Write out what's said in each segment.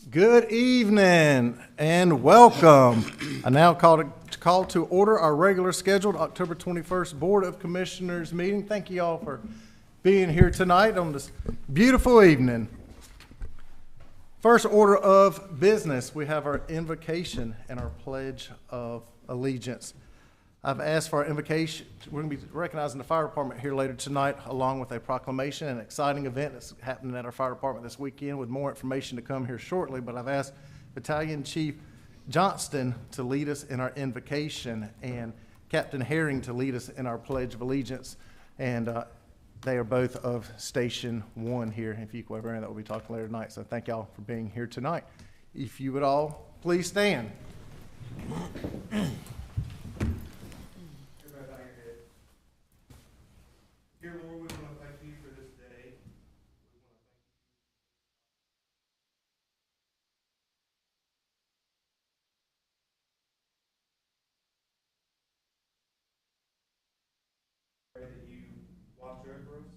Good evening and welcome. I now call to order our regular scheduled October 21st Board of Commissioners meeting. Thank you all for being here tonight on this beautiful evening. First order of business, we have our invocation and our pledge of allegiance. I've asked for our invocation. We're going to be recognizing the fire department here later tonight, along with a proclamation, an exciting event that's happening at our fire department this weekend, with more information to come here shortly. But I've asked Battalion Chief Johnston to lead us in our invocation and Captain Herring to lead us in our pledge of allegiance. And they are both of Station 1 here in Fuquay-Varina that we'll be talking later tonight. So thank y'all for being here tonight. If you would all please stand. Dear Lord, we want to thank you for this day. We want to pray that you watch over us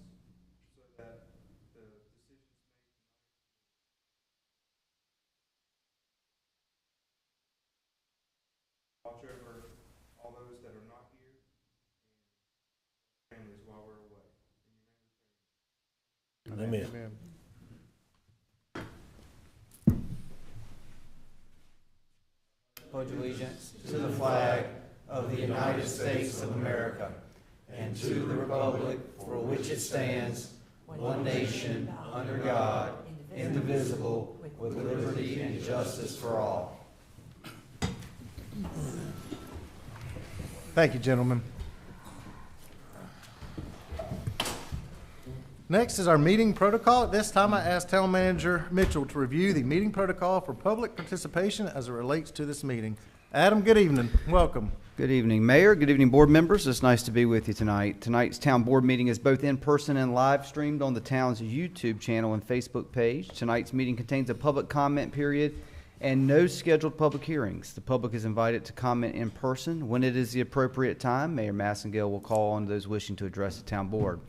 so that the decisions made tonight watch over all those that are not here and families while we're away. Amen. Amen. Pledge allegiance to the flag of the United States of America and to the republic for which it stands, one nation, under God, indivisible, with liberty and justice for all. Thank you, gentlemen. Next is our meeting protocol. At this time, I ask Town Manager Mitchell to review the meeting protocol for public participation as it relates to this meeting. Adam, good evening. Welcome. Good evening, Mayor. Good evening, board members. It's nice to be with you tonight. Tonight's town board meeting is both in person and live streamed on the town's YouTube channel and Facebook page. Tonight's meeting contains a public comment period and no scheduled public hearings. The public is invited to comment in person. When it is the appropriate time, Mayor Massengale will call on those wishing to address the town board.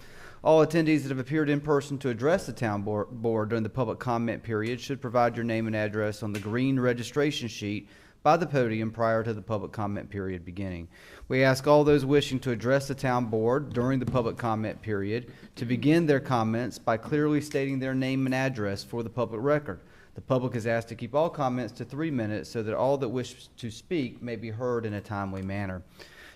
All attendees that have appeared in person to address the town board during the public comment period should provide your name and address on the green registration sheet by the podium prior to the public comment period beginning. We ask all those wishing to address the town board during the public comment period to begin their comments by clearly stating their name and address for the public record. The public is asked to keep all comments to 3 minutes so that all that wish to speak may be heard in a timely manner.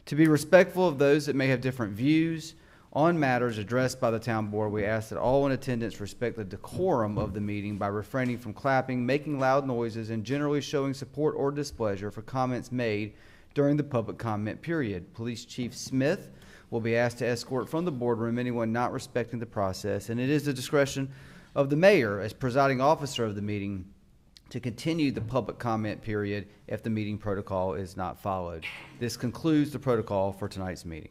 To be respectful of those that may have different views on matters addressed by the town board, we ask that all in attendance respect the decorum of the meeting by refraining from clapping, making loud noises, and generally showing support or displeasure for comments made during the public comment period. Police Chief Smith will be asked to escort from the boardroom anyone not respecting the process, and it is the discretion of the mayor as presiding officer of the meeting to continue the public comment period if the meeting protocol is not followed. This concludes the protocol for tonight's meeting.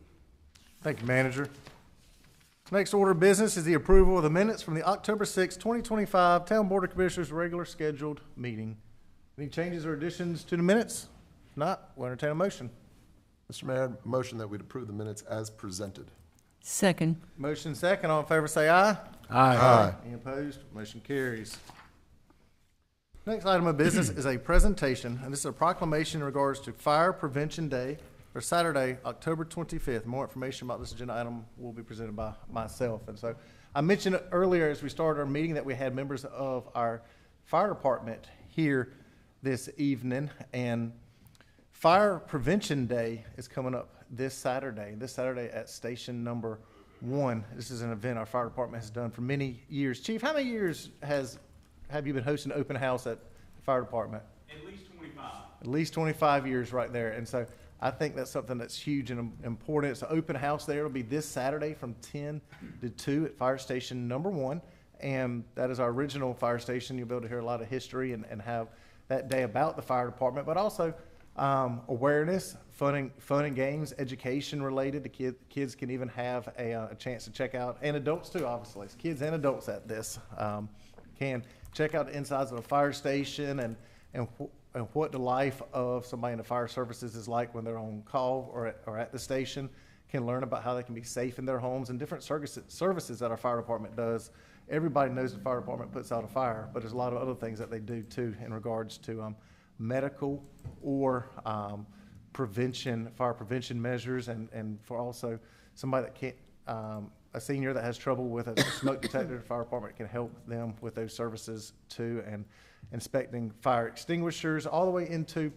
Thank you, Manager. Next order of business is the approval of the minutes from the October 6, 2025 Town Board of Commissioners regular scheduled meeting. Any changes or additions to the minutes? If not, we'll entertain a motion. Mr. Mayor, motion that we'd approve the minutes as presented. Second. Motion second. All in favor say aye. Aye. Any opposed? Motion carries. Next item of business is a presentation, and this is a proclamation in regards to Fire Prevention Day for Saturday, October 25th. More information about this agenda item will be presented by myself. And so I mentioned earlier as we started our meeting that we had members of our fire department here this evening, and Fire Prevention Day is coming up this Saturday at Station Number 1. This is an event our fire department has done for many years. Chief, how many years have you been hosting an open house at the fire department? At least 25. At least 25 years right there. And so I think that's something that's huge and important. It's an open house there. It'll be this Saturday from 10 to 2 at Fire Station Number 1. And that is our original fire station. You'll be able to hear a lot of history and have that day about the fire department, but also awareness, fun and games, education related. The kids can even have a chance to check out, and adults too, obviously. It's kids and adults at this can check out the insides of a fire station and what the life of somebody in the fire services is like when they're on call or at the station, can learn about how they can be safe in their homes and different services that our fire department does. Everybody knows the fire department puts out a fire, but there's a lot of other things that they do too in regards to medical or fire prevention measures, and for also somebody that can't, a senior that has trouble with a smoke detector, the fire department can help them with those services too, and inspecting fire extinguishers all the way into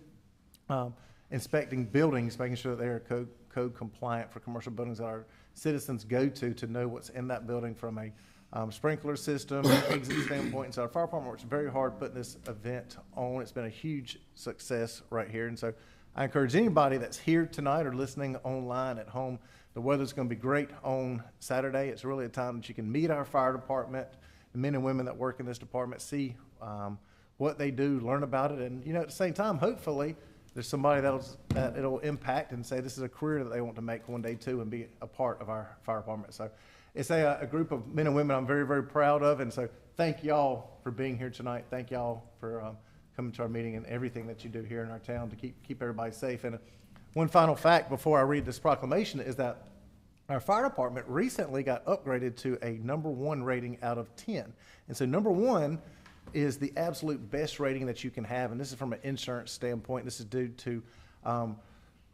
inspecting buildings, making sure that they are code compliant for commercial buildings that our citizens go to know what's in that building from a sprinkler system, exit standpoint. And so our fire department works very hard putting this event on. It's been a huge success right here. And so I encourage anybody that's here tonight or listening online at home, the weather's going to be great on Saturday. It's really a time that you can meet our fire department, the men and women that work in this department, see what they do, learn about it. And, at the same time, hopefully, there's somebody that it'll impact and say this is a career that they want to make one day too and be a part of our fire department. So it's a group of men and women I'm very, very proud of. And so thank y'all for being here tonight. Thank y'all for coming to our meeting and everything that you do here in our town to keep everybody safe. And one final fact before I read this proclamation is that our fire department recently got upgraded to a #1 rating out of 10. And so #1 is the absolute best rating that you can have. And this is from an insurance standpoint. This is due to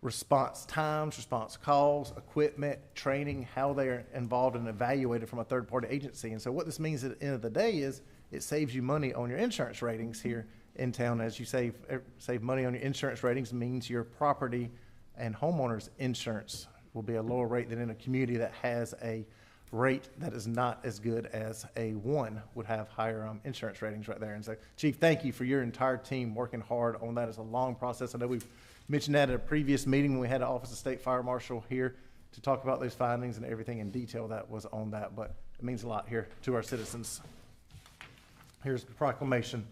response times, response calls, equipment, training, how they are involved and evaluated from a third-party agency. And so what this means at the end of the day is it saves you money on your insurance ratings here in town. As you save money on your insurance ratings means your property and homeowners insurance will be a lower rate than in a community that has a rate that is not as good as a 1 would have higher insurance ratings right there. And so, Chief, thank you for your entire team working hard on that. It's a long process. I know we've mentioned that at a previous meeting when we had the Office of State Fire Marshal here to talk about those findings and everything in detail that was on that, but it means a lot here to our citizens. Here's the proclamation.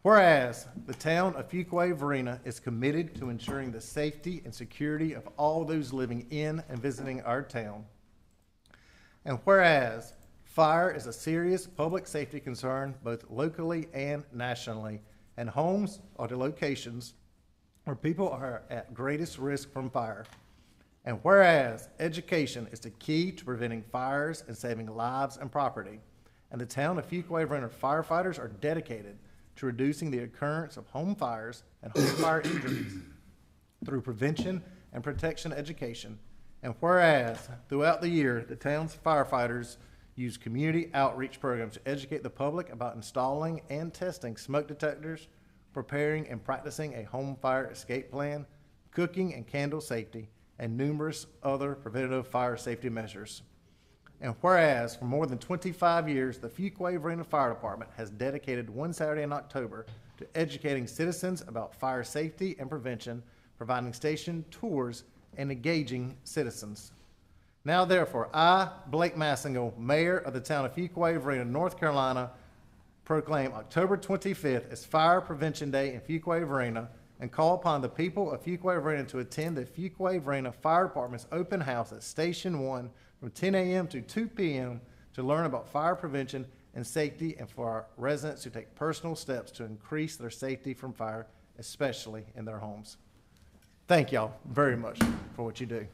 Whereas the town of Fuquay-Varina is committed to ensuring the safety and security of all those living in and visiting our town. And whereas fire is a serious public safety concern both locally and nationally, and homes are the locations where people are at greatest risk from fire. And whereas education is the key to preventing fires and saving lives and property, and the town of Fuquay-Varina firefighters are dedicated to reducing the occurrence of home fires and home fire injuries through prevention and protection education. And whereas throughout the year, the town's firefighters use community outreach programs to educate the public about installing and testing smoke detectors, preparing and practicing a home fire escape plan, cooking and candle safety, and numerous other preventative fire safety measures. And whereas for more than 25 years, the Fuquay-Varina Fire Department has dedicated one Saturday in October to educating citizens about fire safety and prevention, providing station tours, and engaging citizens. Now therefore, I, Blake Massingill, Mayor of the town of Fuquay-Varina, North Carolina, proclaim October 25th as Fire Prevention Day in Fuquay-Varina and call upon the people of Fuquay-Varina to attend the Fuquay-Varina Fire Department's open house at Station 1 from 10 a.m. to 2 p.m. to learn about fire prevention and safety, and for our residents to take personal steps to increase their safety from fire, especially in their homes. Thank y'all very much for what you do.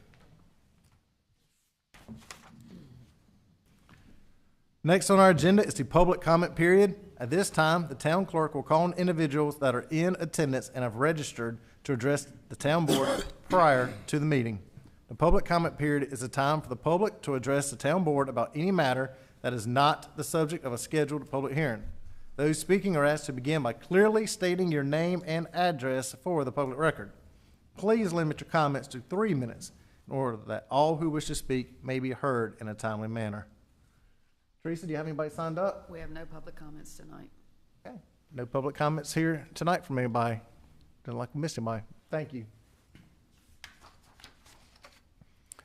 Next on our agenda is the public comment period. At this time, the town clerk will call on individuals that are in attendance and have registered to address the town board prior to the meeting. The public comment period is a time for the public to address the town board about any matter that is not the subject of a scheduled public hearing. Those speaking are asked to begin by clearly stating your name and address for the public record. Please limit your comments to 3 minutes in order that all who wish to speak may be heard in a timely manner. Teresa, do you have anybody signed up? We have no public comments tonight. Okay. No public comments here tonight from anybody. Didn't like to miss anybody. Thank you.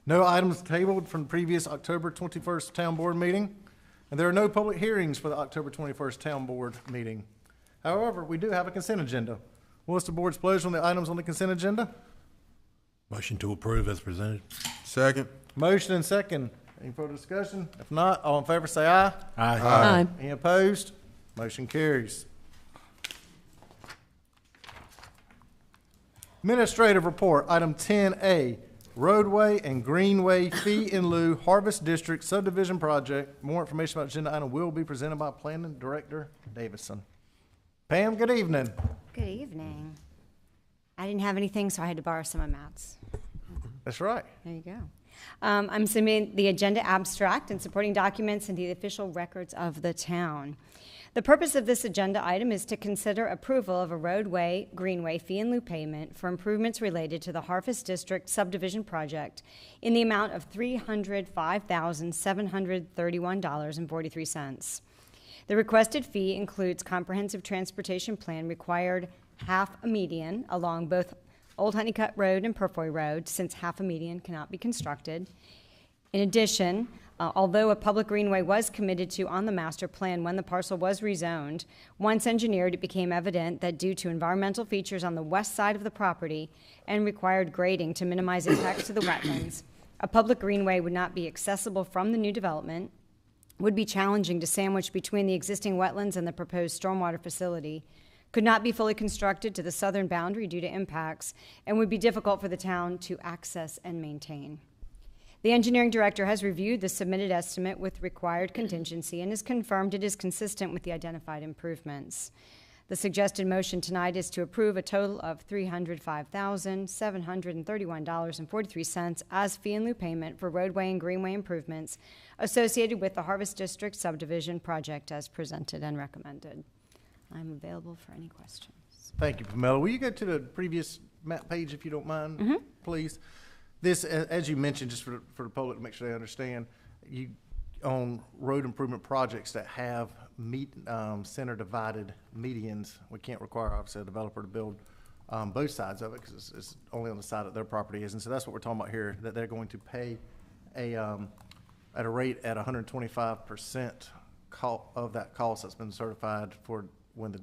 No items tabled from the previous October 21st town board meeting, and there are no public hearings for the October 21st town board meeting. However, we do have a consent agenda. What's the board's pleasure on the items on the consent agenda? Motion to approve as presented. Second. Motion and second. Any further discussion? If not, all in favor say aye. Aye. Any opposed? Motion carries. Administrative report, item 10A, roadway and greenway fee in lieu Harvest District subdivision project. More information about agenda item will be presented by Planning Director Davison. Pam, good evening. Good evening. I didn't have anything, so I had to borrow some of Matt's. That's right. There you go. I'm submitting the agenda abstract and supporting documents into the official records of the town. The purpose of this agenda item is to consider approval of a roadway greenway fee in lieu payment for improvements related to the Harvest District subdivision project in the amount of $305,731.43. The requested fee includes comprehensive transportation plan required half a median along both Old Honeycutt Road and Purfoy Road, since half a median cannot be constructed. In addition, although a public greenway was committed to on the master plan when the parcel was rezoned, once engineered, it became evident that due to environmental features on the west side of the property and required grading to minimize impacts to the wetlands, a public greenway would not be accessible from the new development, would be challenging to sandwich between the existing wetlands and the proposed stormwater facility, could not be fully constructed to the southern boundary due to impacts, and would be difficult for the town to access and maintain. The engineering director has reviewed the submitted estimate with required contingency and has confirmed it is consistent with the identified improvements. The suggested motion tonight is to approve a total of $305,731.43 as fee in lieu payment for roadway and greenway improvements associated with the Harvest District subdivision project as presented and recommended. I'm available for any questions. Thank you, Pamela. Will you go to the previous map page if you don't mind, please? This, as you mentioned, just for the public to make sure they understand, you on road improvement projects that have center divided medians, we can't require obviously a developer to build both sides of it because it's only on the side that their property is. And so that's what we're talking about here, that they're going to pay at a rate at 125% of that cost that's been certified for when the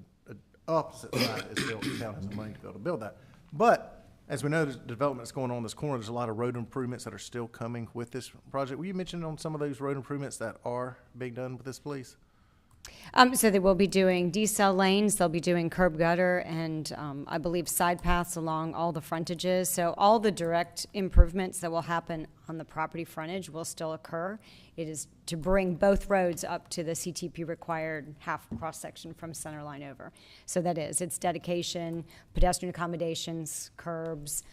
opposite side is built. The town has the money to be able to build that. But as we know, the development that's going on in this corner, there's a lot of road improvements that are still coming with this project. Will you mention on some of those road improvements that are being done with this, please? So they will be doing decel lanes, they'll be doing curb gutter, and I believe side paths along all the frontages. So all the direct improvements that will happen on the property frontage will still occur. It is to bring both roads up to the CTP required half cross-section from center line over. So that is, it's dedication, pedestrian accommodations, curbs,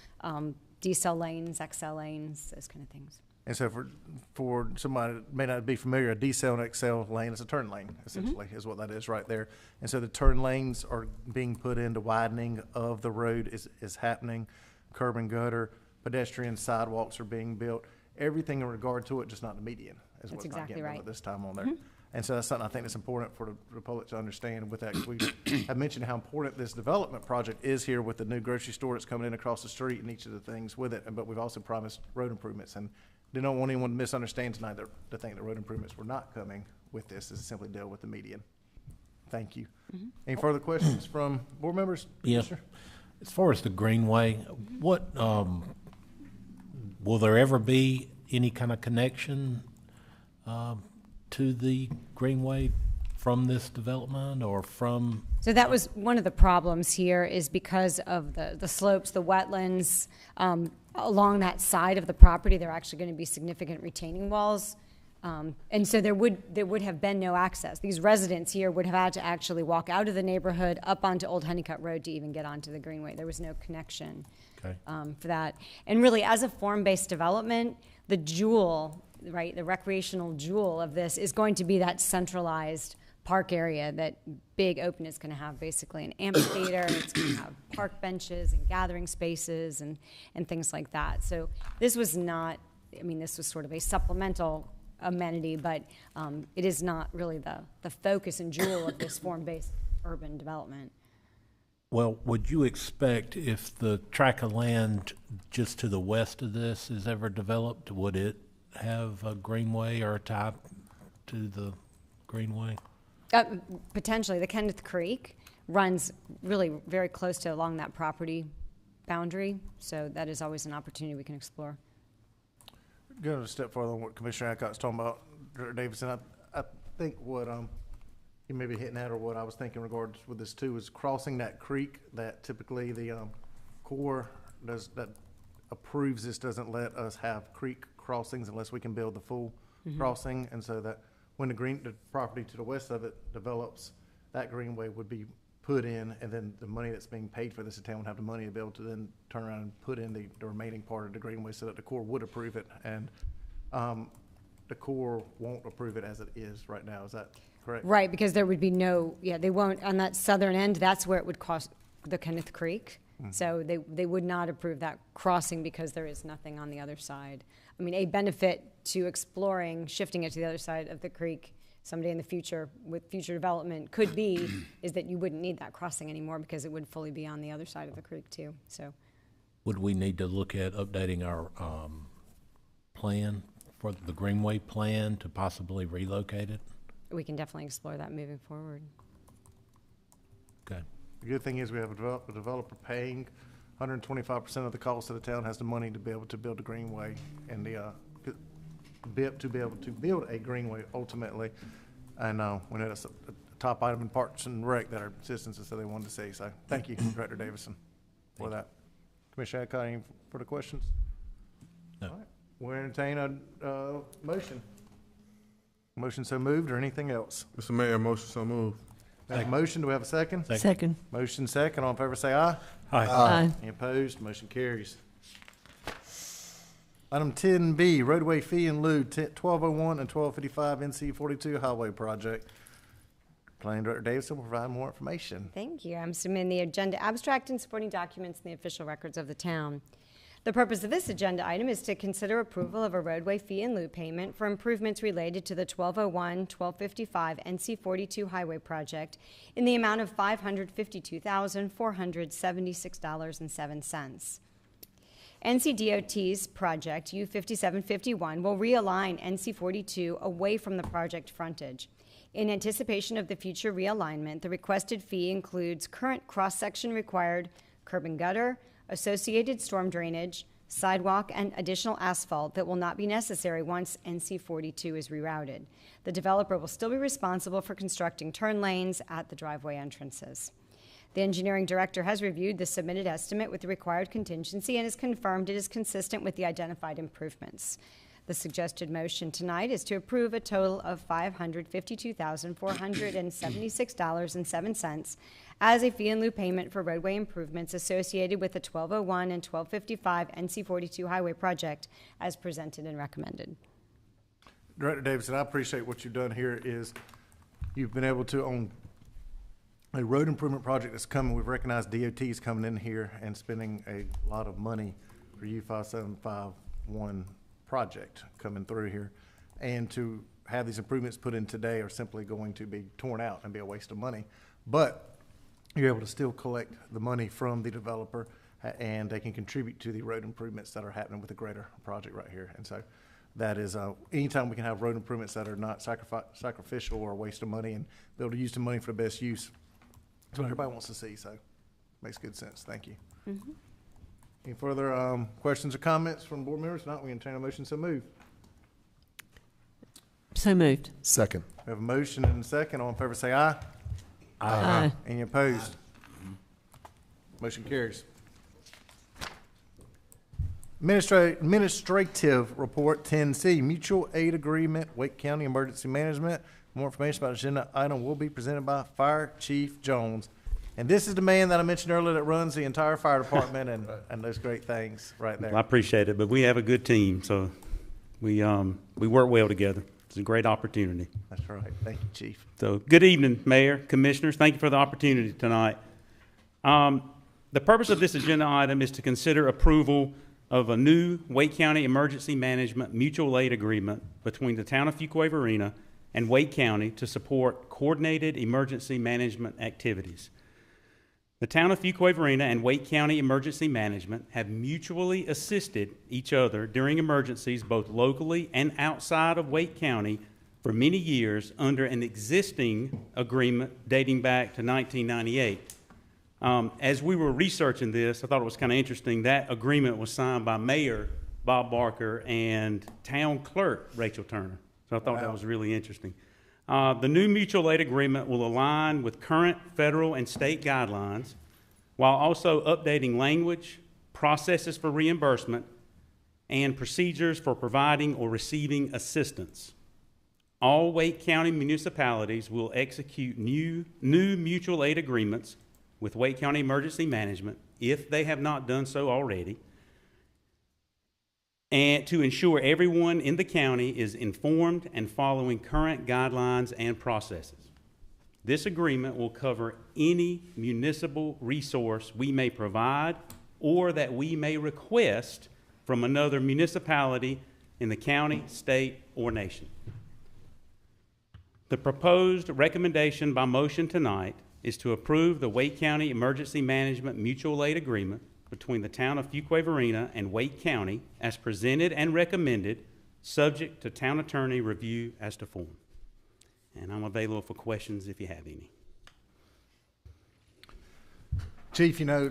decel lanes, XL lanes, those kind of things. And so for somebody that may not be familiar, a decel and XL lane is a turn lane, essentially, is what that is right there. And so the turn lanes are being put into widening of the road is happening. Curb and gutter, pedestrian sidewalks are being built. Everything in regard to it, just not the median, is what's not getting done at this time on there. And so that's something I think that's important for the public to understand with that. We have mentioned how important this development project is here with the new grocery store that's coming in across the street and each of the things with it. But we've also promised road improvements, and they don't want anyone to misunderstand tonight to think that road improvements were not coming with this. This is simply deal with the median. Thank you. Any further questions from board members? Yeah. Sure. As far as the Greenway, what, will there ever be any kind of connection to the Greenway from this development or from? So that was one of the problems here, is because of the slopes, the wetlands, along that side of the property, there are actually going to be significant retaining walls. And so there would have been no access. These residents here would have had to actually walk out of the neighborhood up onto Old Honeycutt Road to even get onto the Greenway. There was no connection for that. And really, as a form-based development, the jewel, right, the recreational jewel of this is going to be that centralized park area that Big Open is going to have, basically an amphitheater, and it's going to have park benches and gathering spaces and things like that. So this was not, I mean, this was sort of a supplemental amenity, but it is not really the focus and jewel of this form-based urban development. Well, would you expect if the tract of land just to the west of this is ever developed, would it have a greenway or a type to the greenway? Potentially. The Kenneth Creek runs really very close to along that property boundary, so that is always an opportunity we can explore. Going a step further on what Commissioner Adcock's talking about, Director Davison, I think what you may be hitting at, or what I was thinking in regards with this too, is crossing that creek that typically the Corps does, that approves this doesn't let us have creek crossings unless we can build the full crossing. And so that when the property to the west of it develops, that greenway would be put in, and then the money that's being paid for this, the town would have the money to be able to then turn around and put in the remaining part of the greenway so that the Corps would approve it. And the Corps won't approve it as it is right now. Is that correct? Right, because there would be no, they won't, on that southern end, that's where it would cross the Kenneth Creek. So they would not approve that crossing because there is nothing on the other side. I mean, a benefit to exploring, shifting it to the other side of the creek someday in the future with future development could be is that you wouldn't need that crossing anymore because it would fully be on the other side of the creek too, so. Would we need to look at updating our plan for the Greenway plan to possibly relocate it? We can definitely explore that moving forward. Okay. The good thing is we have a developer paying 125% of the cost of the town, has the money to be able to build a greenway and to be able to build a greenway ultimately. And we know that's a top item in Parks and Rec that our citizens have said they wanted to see. So thank you, Director Davison, for that. Commissioner Adcock, any further questions? No. All right. We'll entertain a motion. Motion so moved or anything else? Mr. Mayor, motion so moved. We have a motion, do we have a second? Second. Motion second, all in favor say aye. Aye. Any opposed? Motion carries. Item 10B, roadway fee in lieu, 1201 and 1255 NC 42 highway project. Planning Director Davison will provide more information. Thank you. I'm submitting the agenda abstract and supporting documents in the official records of the town. The purpose of this agenda item is to consider approval of a roadway fee in lieu payment for improvements related to the 1201, 1255 NC 42 highway project in the amount of $552,476.07. NCDOT's project U5751 will realign NC 42 away from the project frontage. In anticipation of the future realignment, the requested fee includes current cross-section required curb and gutter, associated storm drainage, sidewalk, and additional asphalt that will not be necessary once NC 42 is rerouted. The developer will still be responsible for constructing turn lanes at the driveway entrances. The engineering director has reviewed the submitted estimate with the required contingency and has confirmed it is consistent with the identified improvements. The suggested motion tonight is to approve a total of $552,476.07 as a fee in lieu payment for roadway improvements associated with the 1201 and 1255 NC 42 highway project as presented and recommended. Director Davison, I appreciate what you've done here is you've been able to, on a road improvement project that's coming, we've recognized DOT's coming in here and spending a lot of money for U5751 project coming through here. And to have these improvements put in today are simply going to be torn out and be a waste of money. But you're able to still collect the money from the developer and they can contribute to the road improvements that are happening with the greater project right here. And so that is, anytime we can have road improvements that are not sacrificial or a waste of money and be able to use the money for the best use, that's what everybody wants to see. So makes good sense. Thank you. Mm-hmm. Any further questions or comments from board members? If not, we entertain a motion so moved. So moved. Second. We have a motion and a second. All in favor say aye. Aye. Any opposed? Motion carries. Administrative report 10C, mutual aid agreement, Wake County Emergency Management. More information about agenda item will be presented by Fire Chief Jones. And this is the man that I mentioned earlier that runs the entire fire department and those great things right there. I appreciate it, but we have a good team, so we work well together. It's a great opportunity. That's right. Thank you, Chief. So, good evening, Mayor, Commissioners. Thank you for the opportunity tonight. The purpose of this agenda item is to consider approval of a new Wake County Emergency Management Mutual Aid Agreement between the town of Fuquay-Varina and Wake County to support coordinated emergency management activities. The town of Fuquay-Varina and Wake County Emergency Management have mutually assisted each other during emergencies both locally and outside of Wake County for many years under an existing agreement dating back to 1998. As we were researching this, I thought it was kind of interesting. That agreement was signed by Mayor Bob Barker and Town Clerk Rachel Turner. So I thought that was really interesting. The new mutual aid agreement will align with current federal and state guidelines while also updating language, processes for reimbursement, and procedures for providing or receiving assistance. All Wake County municipalities will execute new mutual aid agreements with Wake County Emergency Management, if they have not done so already, and to ensure everyone in the county is informed and following current guidelines and processes. This agreement will cover any municipal resource we may provide or that we may request from another municipality in the county, state, or nation. The proposed recommendation by motion tonight is to approve the Wake County Emergency Management Mutual Aid Agreement between the town of Fuquay-Varina and Wake County as presented and recommended, subject to town attorney review as to form. And I'm available for questions if you have any. Chief, you know,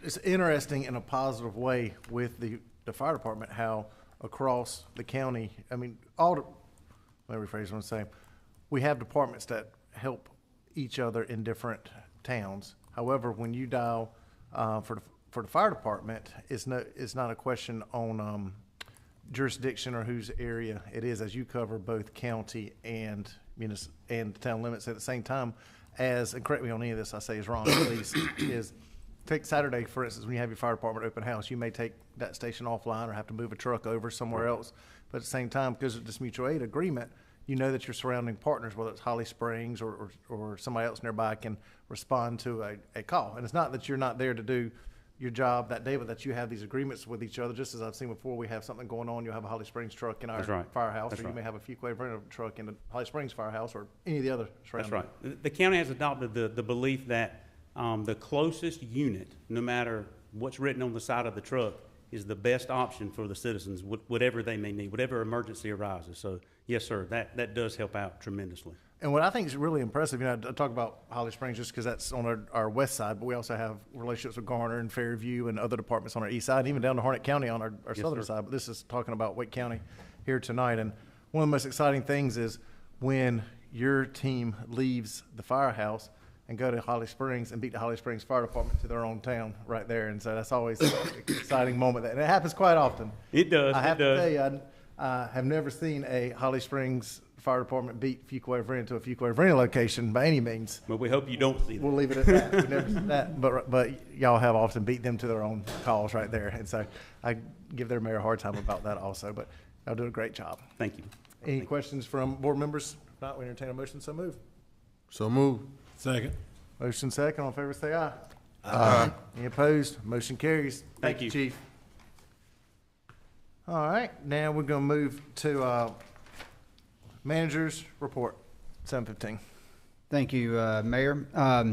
it's interesting in a positive way with the fire department how across the county, I mean, let me rephrase what I'm saying. We have departments that help each other in different towns. However, when you dial for the fire department, it's not a question on jurisdiction or whose area it is, as you cover both county and town limits at the same time. And correct me on any of this I say is wrong, please, is take Saturday, for instance, when you have your fire department open house, you may take that station offline or have to move a truck over somewhere else. But at the same time, because of this mutual aid agreement, you know that your surrounding partners, whether it's Holly Springs or somebody else nearby, can respond to a call. And it's not that you're not there to do your job that day, but that you have these agreements with each other. Just as I've seen before, we have something going on, you'll have a Holly Springs truck in our firehouse, or you may have a Fuquay-Varina truck in the Holly Springs firehouse, or any of the other surrounding. That's right. The county has adopted the belief that the closest unit, no matter what's written on the side of the truck, is the best option for the citizens, whatever they may need, whatever emergency arises. So, yes, sir, that does help out tremendously. And what I think is really impressive, you know, I talk about Holly Springs just because that's on our west side, but we also have relationships with Garner and Fairview and other departments on our east side, and even down to Harnett County on our southern side. But this is talking about Wake County here tonight. And one of the most exciting things is when your team leaves the firehouse and go to Holly Springs and beat the Holly Springs Fire Department to their own town right there. And so that's always an exciting moment. And it happens quite often. It does. I have to tell you, I have never seen a Holly Springs Fire Department beat Fuquay-Varina to a Fuquay-Varina location by any means. But we hope you don't see that. We'll leave it at that. We never see that. But y'all have often beat them to their own calls right there. And so I give their mayor a hard time about that also. But y'all do a great job. Thank you. Any questions from board members? If not, we entertain a motion, so move. So move. Second. Motion second, all in favor say aye. Aye. Any opposed? Motion carries. Thank you. Chief. All right, now we're gonna move to manager's report, 7:15. Thank you, Mayor. A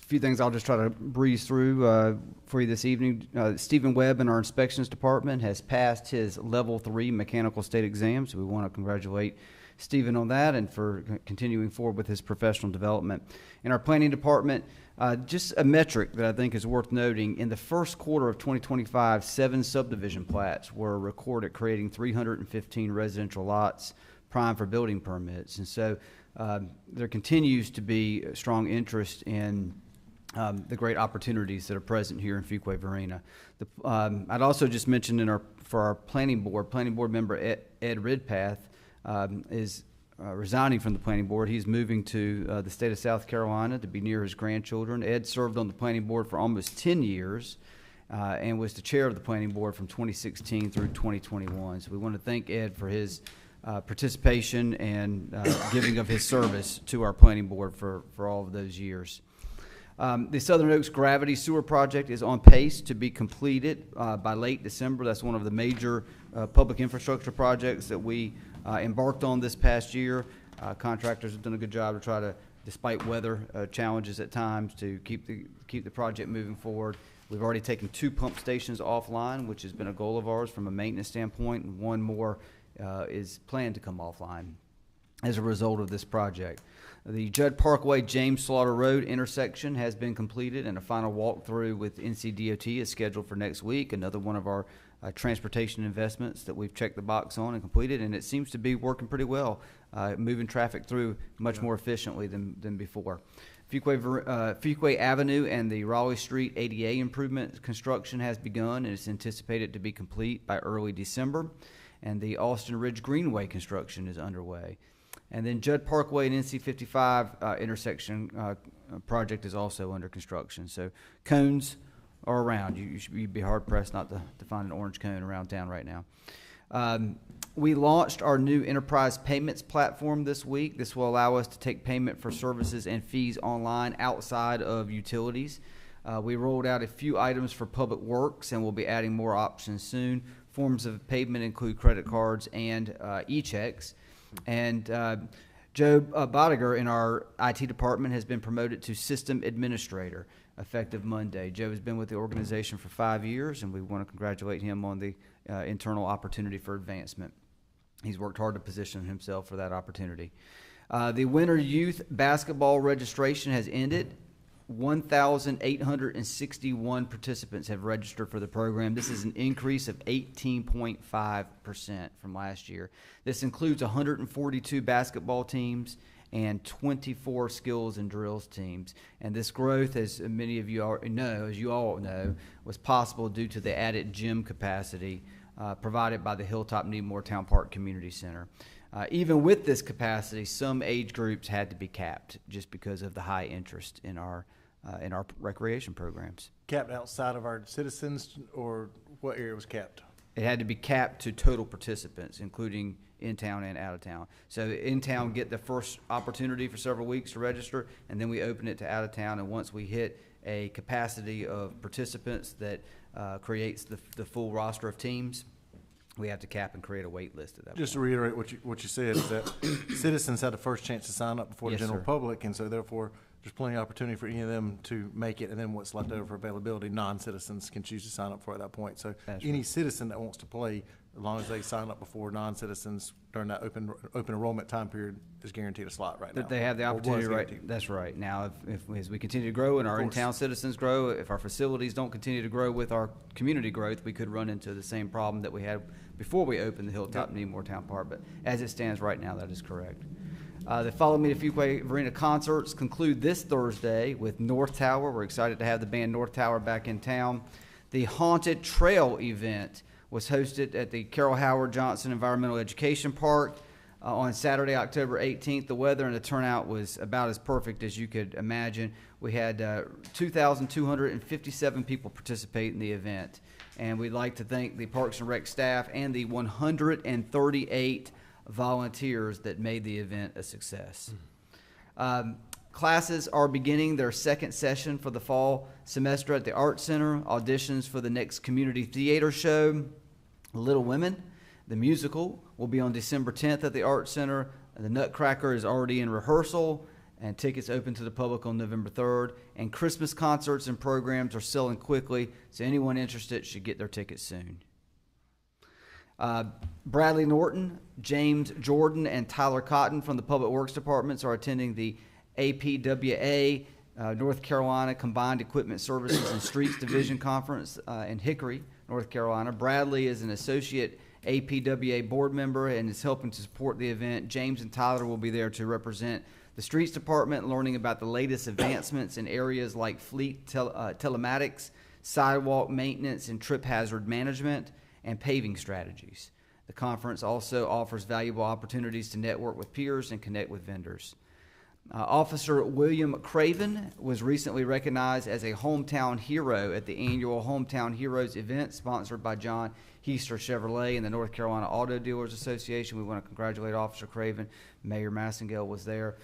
few things I'll just try to breeze through for you this evening. Stephen Webb in our inspections department has passed his level 3 mechanical state exam, so we want to congratulate Stephen on that and for continuing forward with his professional development. In our planning department, just a metric that I think is worth noting, in the first quarter of 2025, 7 subdivision plats were recorded, creating 315 residential lots prime for building permits. And so there continues to be a strong interest in the great opportunities that are present here in Fuquay-Varina. I'd also just mention for our planning board member Ed Ridpath is resigning from the planning board. He's moving to the state of South Carolina to be near his grandchildren. Ed served on the planning board for almost 10 years and was the chair of the planning board from 2016 through 2021. So we want to thank Ed for his participation and giving of his service to our planning board for all of those years. The Southern Oaks Gravity Sewer Project is on pace to be completed by late December. That's one of the major public infrastructure projects that we embarked on this past year. Contractors have done a good job to try to, despite weather challenges at times, to keep the project moving forward. We've already taken 2 pump stations offline, which has been a goal of ours from a maintenance standpoint, and 1 more is planned to come offline as a result of this project. The Judd Parkway James Slaughter Road intersection has been completed, and a final walkthrough with NCDOT is scheduled for next week. Another one of our transportation investments that we've checked the box on and completed, and it seems to be working pretty well, moving traffic through much more efficiently than before. Fuquay Avenue and the Raleigh Street ADA improvement construction has begun and is anticipated to be complete by early December. And the Austin Ridge Greenway construction is underway. And then Judd Parkway and NC 55 intersection project is also under construction. So cones are around. You'd be hard pressed not to find an orange cone around town right now. We launched our new enterprise payments platform this week. This will allow us to take payment for services and fees online outside of utilities. We rolled out a few items for public works, and we'll be adding more options soon. Forms of payment include credit cards and e-checks. And Joe Bodiger in our IT department has been promoted to system administrator effective Monday. Joe has been with the organization for 5 years, and we want to congratulate him on the internal opportunity for advancement. He's worked hard to position himself for that opportunity. The Winter Youth Basketball registration has ended. 1,861 participants have registered for the program. This is an increase of 18.5% from last year. This includes 142 basketball teams and 24 skills and drills teams. And this growth, as many of you all know, was possible due to the added gym capacity provided by the Hilltop Needmore Town Park Community Center. Even with this capacity, some age groups had to be capped just because of the high interest in our recreation programs. Capped outside of our citizens, or what area was capped? It had to be capped to total participants, including in town and out of town. So in town get the first opportunity for several weeks to register, and then we open it to out of town. And once we hit a capacity of participants that creates the full roster of teams, we have to cap and create a wait list at that Just to point. reiterate what you said, is that citizens had the first chance to sign up before the Yes, general sir. public, and so therefore, there's plenty of opportunity for any of them to make it, and then what's left over for availability, non-citizens can choose to sign up for at that point. So That's any right. citizen that wants to play, as long as they sign up before non-citizens during that open enrollment time period, is guaranteed a slot right now. That they have the Or was opportunity, right? guaranteed. That's right. Now, if as we continue to grow and our Of course. in-town citizens grow, if our facilities don't continue to grow with our community growth, we could run into the same problem that we had before we opened the Hilltop Needmore Town Park. But as it stands right now, that is correct. The Follow Me to Fuquay-Varina concerts conclude this Thursday with North Tower. We're excited to have the band North Tower back in town. The Haunted Trail event was hosted at the Carol Howard Johnson Environmental Education Park on Saturday, October 18th. The weather and the turnout was about as perfect as you could imagine. We had 2,257 people participate in the event. And we'd like to thank the Parks and Rec staff and the 138 volunteers that made the event a success. Classes are beginning their second session for the fall semester at the Art Center. Auditions for the next community theater show, Little Women, the musical, will be on December 10th at the Art Center. The Nutcracker is already in rehearsal, and tickets open to the public on November 3rd. And Christmas concerts and programs are selling quickly, so anyone interested should get their tickets soon. Bradley Norton, James Jordan, and Tyler Cotton from the Public Works Departments are attending the APWA North Carolina Combined Equipment Services and Streets Division Conference in Hickory, North Carolina. Bradley is an associate APWA board member and is helping to support the event. James and Tyler will be there to represent the Streets Department, learning about the latest advancements in areas like fleet telematics, sidewalk maintenance, and trip hazard management, and paving strategies. The conference also offers valuable opportunities to network with peers and connect with vendors. Officer William Craven was recently recognized as a hometown hero at the annual Hometown Heroes event sponsored by John Heister Chevrolet and the North Carolina Auto Dealers Association. We want to congratulate Officer Craven. Mayor Massengale was there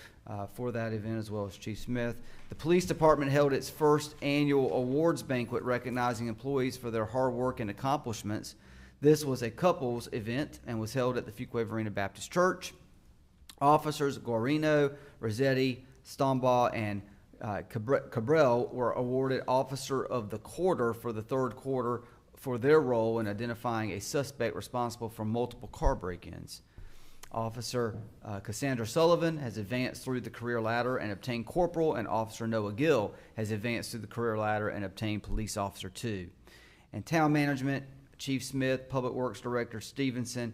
for that event, as well as Chief Smith. The police department held its first annual awards banquet recognizing employees for their hard work and accomplishments. This was a couples event and was held at the Fuquay-Varina Baptist Church. Officers Guarino, Rossetti, Stombaugh, and Cabral were awarded Officer of the Quarter for the third quarter for their role in identifying a suspect responsible for multiple car break-ins. Officer Cassandra Sullivan has advanced through the career ladder and obtained corporal, and Officer Noah Gill has advanced through the career ladder and obtained police officer 2. And town management, Chief Smith, Public Works Director Stevenson,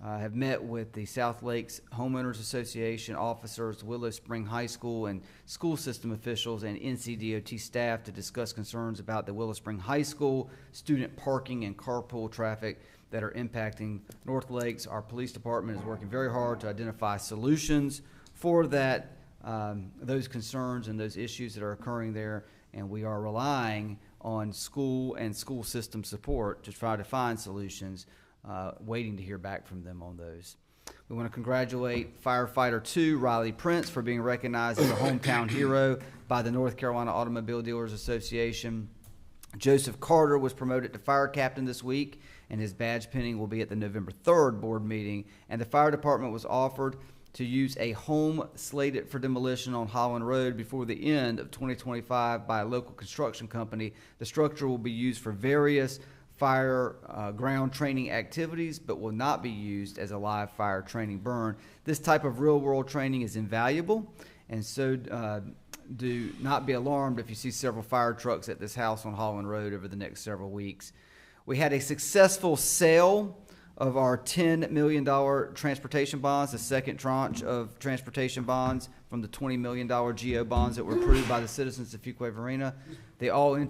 have met with the South Lakes Homeowners Association officers, Willow Spring High School, and school system officials and NCDOT staff to discuss concerns about the Willow Spring High School student parking and carpool traffic that are impacting North Lakes. Our police department is working very hard to identify solutions for that, those concerns and those issues that are occurring there, and we are relying on school and school system support to try to find solutions, waiting to hear back from them on those. We want to congratulate firefighter 2 Riley Prince for being recognized as a hometown hero by the North Carolina Automobile Dealers Association. Joseph Carter was promoted to fire captain this week, and his badge pinning will be at the November 3rd board meeting. And the fire department was offered to use a home slated for demolition on Holland Road before the end of 2025 by a local construction company. The structure will be used for various fire ground training activities, but will not be used as a live fire training burn. This type of real-world training is invaluable, and so do not be alarmed if you see several fire trucks at this house on Holland Road over the next several weeks. We had a successful sale of our $10 million transportation bonds, the second tranche of transportation bonds from the $20 million GO bonds that were approved by the citizens of Fuquay-Varina. The all-in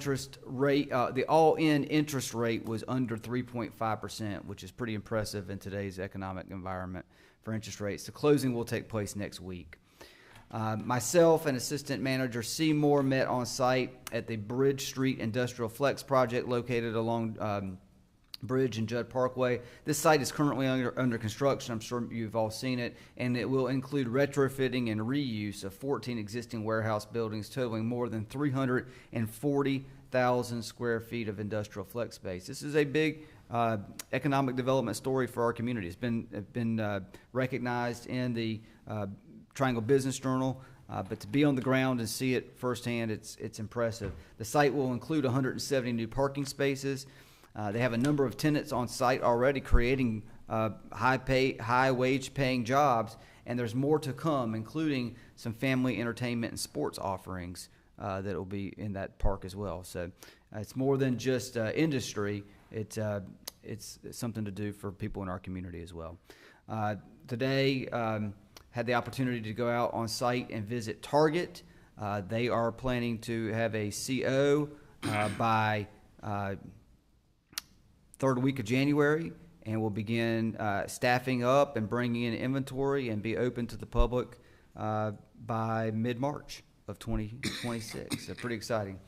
interest rate was under 3.5%, which is pretty impressive in today's economic environment for interest rates. The closing will take place next week. Myself and Assistant Manager Seymour met on site at the Bridge Street Industrial Flex project located along Bridge and Judd Parkway. This site is currently under construction. I'm sure you've all seen it, and it will include retrofitting and reuse of 14 existing warehouse buildings totaling more than 340,000 square feet of industrial flex space. This is a big economic development story for our community. It's been recognized in the Triangle Business Journal, but to be on the ground and see it firsthand, it's impressive. The site will include 170 new parking spaces. They have a number of tenants on site already creating high wage paying jobs, and there's more to come, including some family entertainment and sports offerings that will be in that park as well. So it's more than just industry. It's something to do for people in our community as well. Today, had the opportunity to go out on site and visit Target. They are planning to have a CO by third week of January, and will begin staffing up and bringing in inventory and be open to the public by mid-March of 2026. So pretty exciting.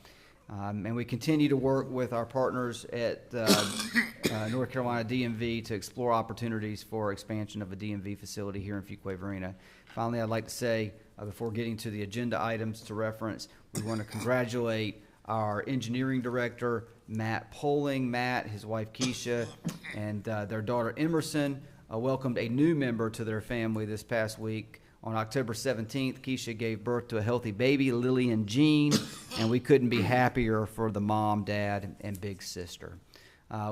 And we continue to work with our partners at North Carolina DMV to explore opportunities for expansion of a DMV facility here in Fuquay-Varina. Finally, I'd like to say, before getting to the agenda items to reference, we want to congratulate our engineering director, Matt Poling. Matt, his wife Keisha, and their daughter Emerson welcomed a new member to their family this past week. On October 17th, Keisha gave birth to a healthy baby, Lillian Jean, and we couldn't be happier for the mom, dad, and big sister.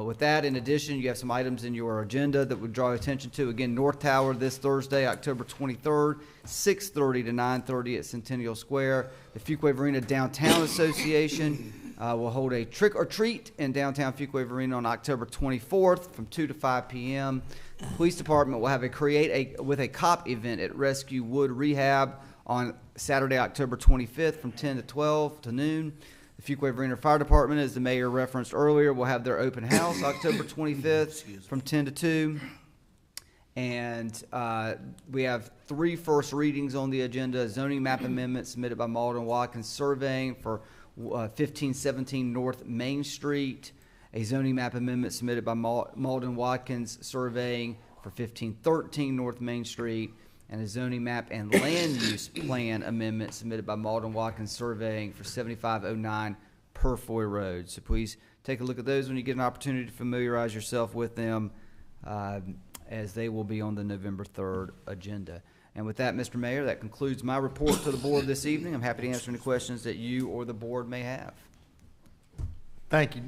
With that, in addition, you have some items in your agenda that would draw attention to. Again, North Tower this Thursday, October 23rd, 6:30 to 9:30 at Centennial Square. The Fuquay-Varina Downtown Association will hold a trick-or-treat in downtown Fuquay-Varina on October 24th from 2 to 5 p.m. The police department will have a cop event at Rescue Wood Rehab on Saturday, October 25th from 10 to 12 to noon. The Fuquay-Varina Fire Department, as the mayor referenced earlier, will have their open house October 25th from 10 to 2. And we have 3 first readings on the agenda. Zoning map amendment submitted by Malden Watkins Surveying for 1517 North Main Street. A zoning map amendment submitted by Malden Watkins Surveying for 1513 North Main Street. And a zoning map and land use plan amendment submitted by Malden Watkins Surveying for 7509 Purfoy Road. So please take a look at those when you get an opportunity to familiarize yourself with them, as they will be on the November 3rd agenda. And with that, Mr. Mayor, that concludes my report to the board this evening. I'm happy to answer any questions that you or the board may have. Thank you,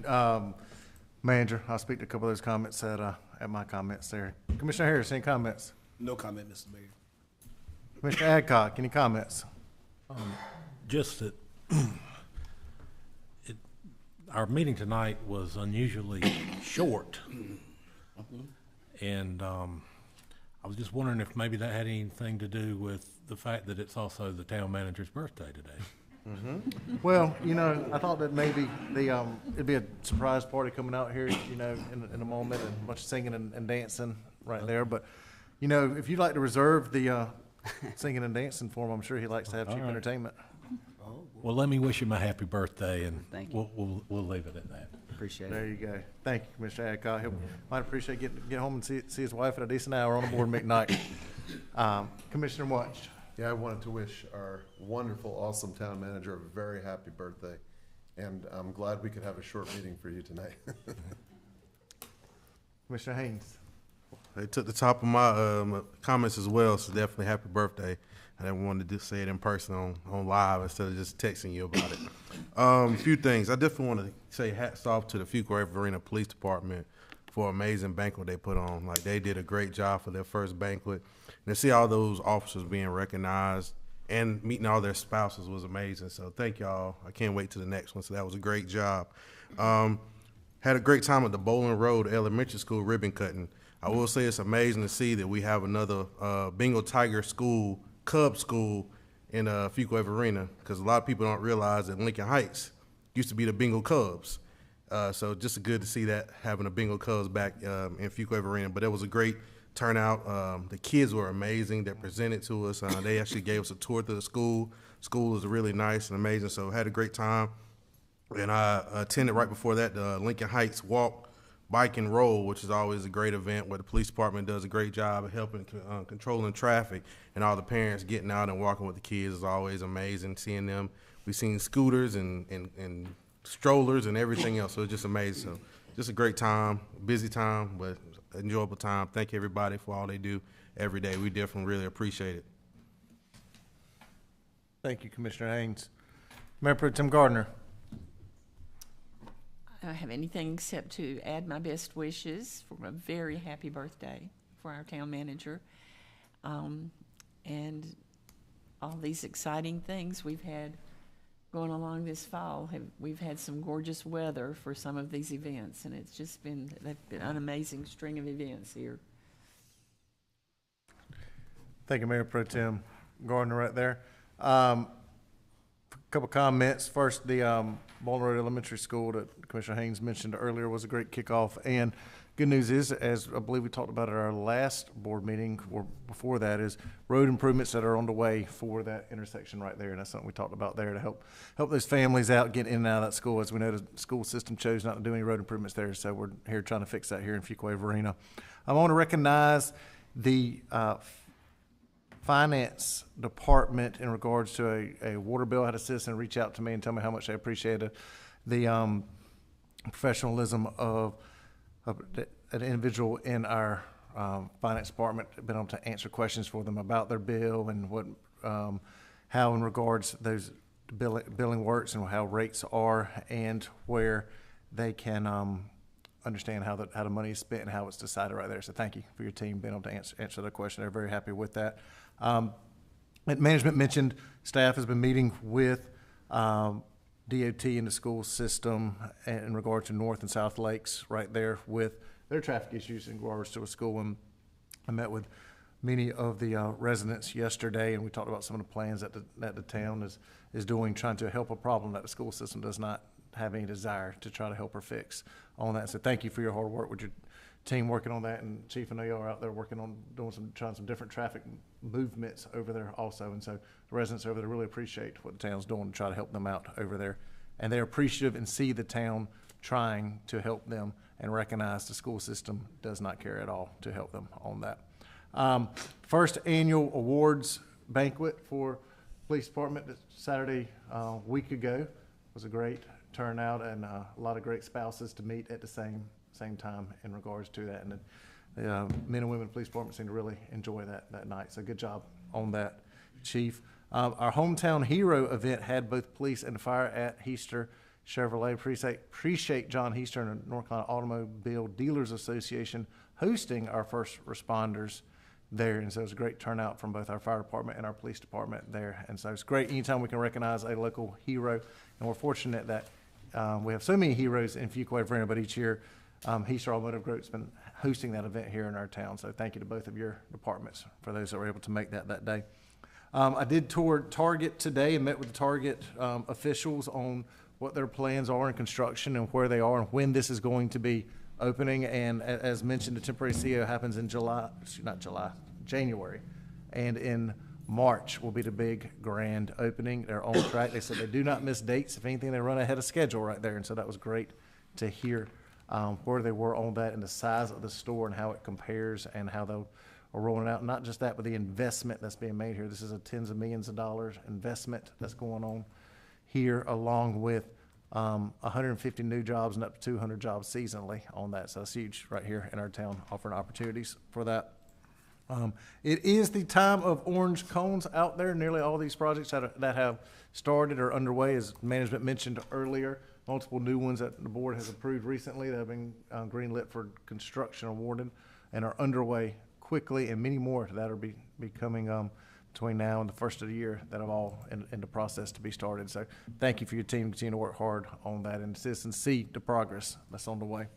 Manager. I'll speak to a couple of those comments at my comments there. Commissioner Harris, any comments? No comment, Mr. Mayor. Commissioner Adcock, any comments? Just that our meeting tonight was unusually short, and I was just wondering if maybe that had anything to do with the fact that it's also the town manager's birthday today. Well, I thought that maybe it'd be a surprise party coming out here, in a moment, and much singing and dancing right there. But, if you'd like to reserve the singing and dancing for him, I'm sure he likes to have cheap entertainment. Well, let me wish him a happy birthday, and Thank you. we'll leave it at that. Appreciate There it. you go. Thank you, Commissioner Adcock. He might appreciate get home and see his wife at a decent hour on a board meeting night. Commissioner Watch. Yeah, I wanted to wish our wonderful, awesome town manager a very happy birthday. And I'm glad we could have a short meeting for you tonight. Commissioner Haynes. They took the top of my comments as well, so definitely happy birthday. I never wanted to say it in person on live instead of just texting you about it. A few things. I definitely want to say hats off to the Fuquay-Varina Police Department for an amazing banquet they put on. Like, they did a great job for their first banquet. And to see all those officers being recognized and meeting all their spouses was amazing. So thank y'all. I can't wait to the next one. So that was a great job. Had a great time at the Bowling Road Elementary School ribbon cutting. I will say it's amazing to see that we have another Bengal Tiger school, Cub school in Fuquay-Varina, because a lot of people don't realize that Lincoln Heights used to be the Bengal Cubs. So just good to see that, having the Bengal Cubs back in Fuquay-Varina. But it was a great turnout. The kids were amazing. They presented to us. They actually gave us a tour through the school. School was really nice and amazing, so had a great time. And I attended right before that the Lincoln Heights Walk, Bike, and Roll, which is always a great event where the police department does a great job of helping controlling traffic, and all the parents getting out and walking with the kids is always amazing. Seeing them, we've seen scooters and strollers and everything else, so it's just amazing. So just a great time, busy time, but enjoyable time. Thank you everybody for all they do every day. We definitely really appreciate it. Thank you, Commissioner Haynes. Mayor Pro Tem Gardner. I don't have anything except to add my best wishes for a very happy birthday for our town manager. And all these exciting things we've had going along this fall. We've had some gorgeous weather for some of these events, and they've been an amazing string of events here. Thank you, Mayor Pro Tem Gardner right there. A couple comments. First, the Bowling Road Elementary School that Commissioner Haynes mentioned earlier was a great kickoff. And good news is, as I believe we talked about at our last board meeting, or before that, is road improvements that are on the way for that intersection right there. And that's something we talked about there to help those families out get in and out of that school. As we know, the school system chose not to do any road improvements there, so we're here trying to fix that here in Fuquay-Varina. I want to recognize the Finance Department in regards to a water bill. I had a citizen reach out to me and tell me how much they appreciated the professionalism of an individual in our finance department, been able to answer questions for them about their bill and what, how in regards those billing works and how rates are, and where they can understand how the money is spent and how it's decided right there. So thank you for your team being able to answer the question. They're very happy with that. Management mentioned staff has been meeting with DOT and the school system in regard to North and South Lakes right there with their traffic issues in regards to a school. And I met with many of the residents yesterday, and we talked about some of the plans that the town is doing, trying to help a problem that the school system does not have any desire to try to help or fix on that. So thank you for your hard work with your team working on that. And Chief, I know y'all are out there working on trying some different traffic movements over there also. And so the residents over there really appreciate what the town's doing to try to help them out over there. And they're appreciative and see the town trying to help them and recognize the school system does not care at all to help them on that. First annual awards banquet for police department Saturday a week ago was a great turnout, and a lot of great spouses to meet at the same time in regards to that. And the men and women in the police department seem to really enjoy that night. So good job on that, Chief. Our Hometown Hero event had both police and fire at Heister Chevrolet. Appreciate John Heister and the North Carolina Automobile Dealers Association hosting our first responders there. And so it was a great turnout from both our fire department and our police department there. And so it's great anytime we can recognize a local hero. And we're fortunate that we have so many heroes in Fuquay-Varina, but each year Heister Automotive Group's been hosting that event here in our town. So thank you to both of your departments for those that were able to make that day. I did tour Target today and met with the Target officials on what their plans are in construction and where they are and when this is going to be opening. And as mentioned, the temporary CO happens in January. And in March will be the big grand opening. They're on track. They said they do not miss dates. If anything, they run ahead of schedule right there. And so that was great to hear where they were on that and the size of the store and how it compares and how they'll are rolling out. Not just that, but the investment that's being made here. This is a tens of millions of dollars investment that's going on here, along with 150 new jobs and up to 200 jobs seasonally on that. So it's huge right here in our town, offering opportunities for that. It is the time of orange cones out there. Nearly all these projects that have started or underway, as management mentioned earlier, multiple new ones that the board has approved recently that have been greenlit for construction awarded and are underway quickly, and many more that are be coming between now and the first of the year that are all in the process to be started. So thank you for your team. Continue to work hard on that, and citizens see the progress that's on the way.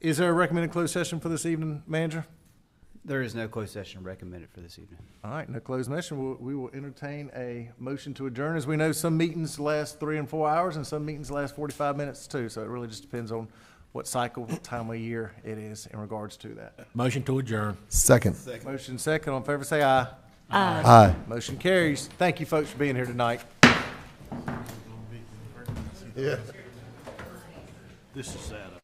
Is there a recommended closed session for this evening, Manager? There is no closed session recommended for this evening. All right, no closed session. We will entertain a motion to adjourn. As we know, some meetings last 3 and 4 hours, and some meetings last 45 minutes too. So it really just depends on what cycle, what time of year it is in regards to that. Motion to adjourn. Second. Motion second. All in favor, say aye. Aye. Motion carries. Thank you, folks, for being here tonight. Yeah. This is sad.